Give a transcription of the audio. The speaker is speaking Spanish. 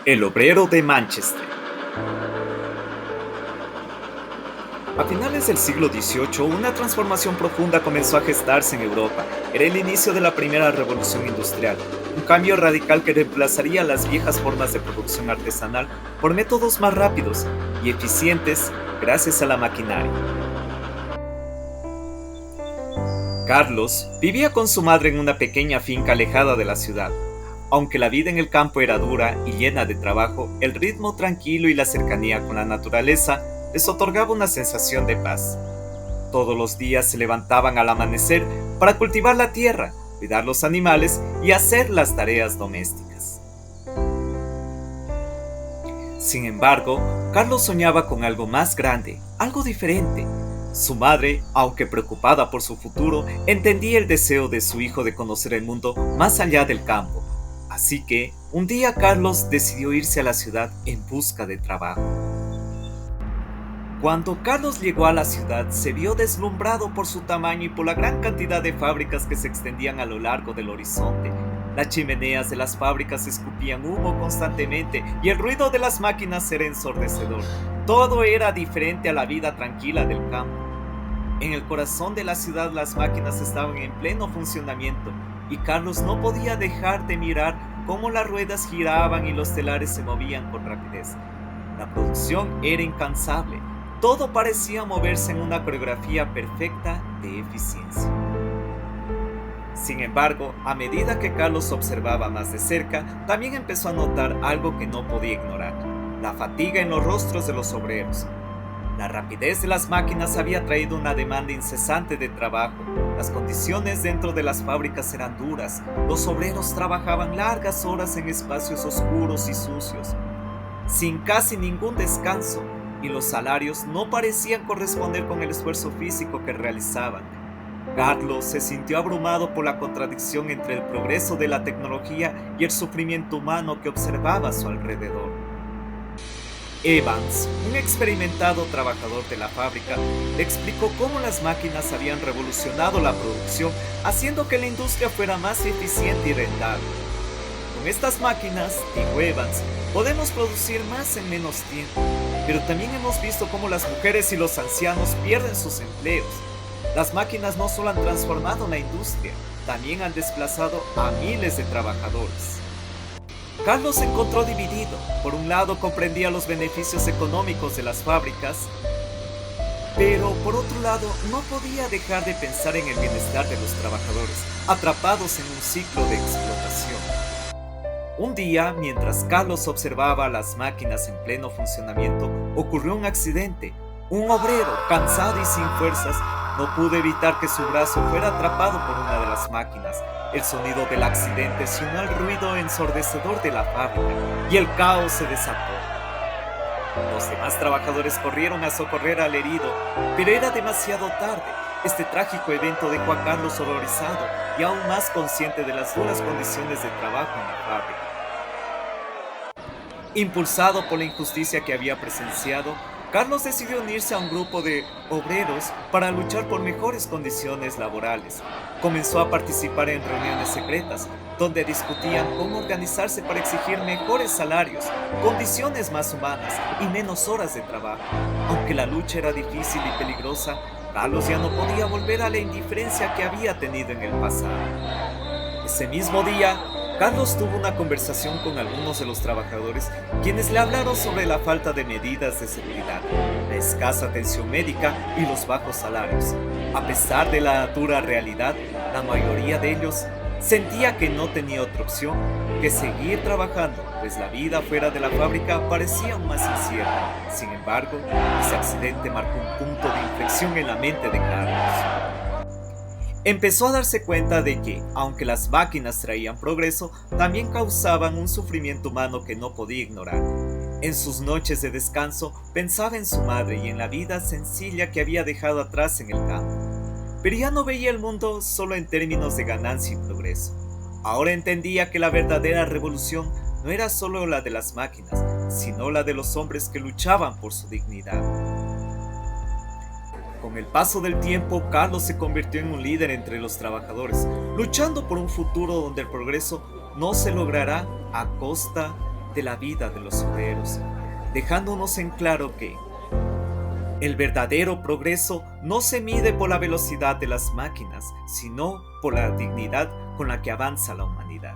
El obrero de Manchester. A finales del siglo XVIII, una transformación profunda comenzó a gestarse en Europa. Era el inicio de la primera revolución industrial, un cambio radical que reemplazaría las viejas formas de producción artesanal por métodos más rápidos y eficientes gracias a la maquinaria. Carlos vivía con su madre en una pequeña finca alejada de la ciudad. Aunque la vida en el campo era dura y llena de trabajo, el ritmo tranquilo y la cercanía con la naturaleza les otorgaba una sensación de paz. Todos los días se levantaban al amanecer para cultivar la tierra, cuidar los animales y hacer las tareas domésticas. Sin embargo, Carlos soñaba con algo más grande, algo diferente. Su madre, aunque preocupada por su futuro, entendía el deseo de su hijo de conocer el mundo más allá del campo. Así que, un día Carlos decidió irse a la ciudad en busca de trabajo. Cuando Carlos llegó a la ciudad, se vio deslumbrado por su tamaño y por la gran cantidad de fábricas que se extendían a lo largo del horizonte. Las chimeneas de las fábricas escupían humo constantemente y el ruido de las máquinas era ensordecedor. Todo era diferente a la vida tranquila del campo. En el corazón de la ciudad las máquinas estaban en pleno funcionamiento y Carlos no podía dejar de mirar cómo las ruedas giraban y los telares se movían con rapidez. La producción era incansable. Todo parecía moverse en una coreografía perfecta de eficiencia. Sin embargo, a medida que Carlos observaba más de cerca, también empezó a notar algo que no podía ignorar: la fatiga en los rostros de los obreros. La rapidez de las máquinas había traído una demanda incesante de trabajo. Las condiciones dentro de las fábricas eran duras. Los obreros trabajaban largas horas en espacios oscuros y sucios, sin casi ningún descanso, y los salarios no parecían corresponder con el esfuerzo físico que realizaban. Carlos se sintió abrumado por la contradicción entre el progreso de la tecnología y el sufrimiento humano que observaba a su alrededor. Evans, un experimentado trabajador de la fábrica, le explicó cómo las máquinas habían revolucionado la producción, haciendo que la industria fuera más eficiente y rentable. Con estas máquinas, dijo Evans, podemos producir más en menos tiempo, pero también hemos visto cómo las mujeres y los ancianos pierden sus empleos. Las máquinas no solo han transformado la industria, también han desplazado a miles de trabajadores. Carlos se encontró dividido. Por un lado comprendía los beneficios económicos de las fábricas, pero por otro lado no podía dejar de pensar en el bienestar de los trabajadores, atrapados en un ciclo de explotación. Un día, mientras Carlos observaba las máquinas en pleno funcionamiento, ocurrió un accidente. Un obrero, cansado y sin fuerzas, no pudo evitar que su brazo fuera atrapado por una de las máquinas. El sonido del accidente se unió al ruido ensordecedor de la fábrica y el caos se desató. Los demás trabajadores corrieron a socorrer al herido, pero era demasiado tarde. Este trágico evento dejó a Carlos horrorizado y aún más consciente de las duras condiciones de trabajo en la fábrica. Impulsado por la injusticia que había presenciado, Carlos decidió unirse a un grupo de obreros para luchar por mejores condiciones laborales. Comenzó a participar en reuniones secretas, donde discutían cómo organizarse para exigir mejores salarios, condiciones más humanas y menos horas de trabajo. Aunque la lucha era difícil y peligrosa, Carlos ya no podía volver a la indiferencia que había tenido en el pasado. Ese mismo día, Carlos tuvo una conversación con algunos de los trabajadores, quienes le hablaron sobre la falta de medidas de seguridad, la escasa atención médica y los bajos salarios. A pesar de la dura realidad, la mayoría de ellos sentía que no tenía otra opción que seguir trabajando, pues la vida fuera de la fábrica parecía aún más incierta. Sin embargo, ese accidente marcó un punto de inflexión en la mente de Carlos. Empezó a darse cuenta de que, aunque las máquinas traían progreso, también causaban un sufrimiento humano que no podía ignorar. En sus noches de descanso, pensaba en su madre y en la vida sencilla que había dejado atrás en el campo. Pero ya no veía el mundo solo en términos de ganancia y progreso. Ahora entendía que la verdadera revolución no era solo la de las máquinas, sino la de los hombres que luchaban por su dignidad. Con el paso del tiempo, Carlos se convirtió en un líder entre los trabajadores, luchando por un futuro donde el progreso no se logrará a costa de la vida de los obreros, dejándonos en claro que el verdadero progreso no se mide por la velocidad de las máquinas, sino por la dignidad con la que avanza la humanidad.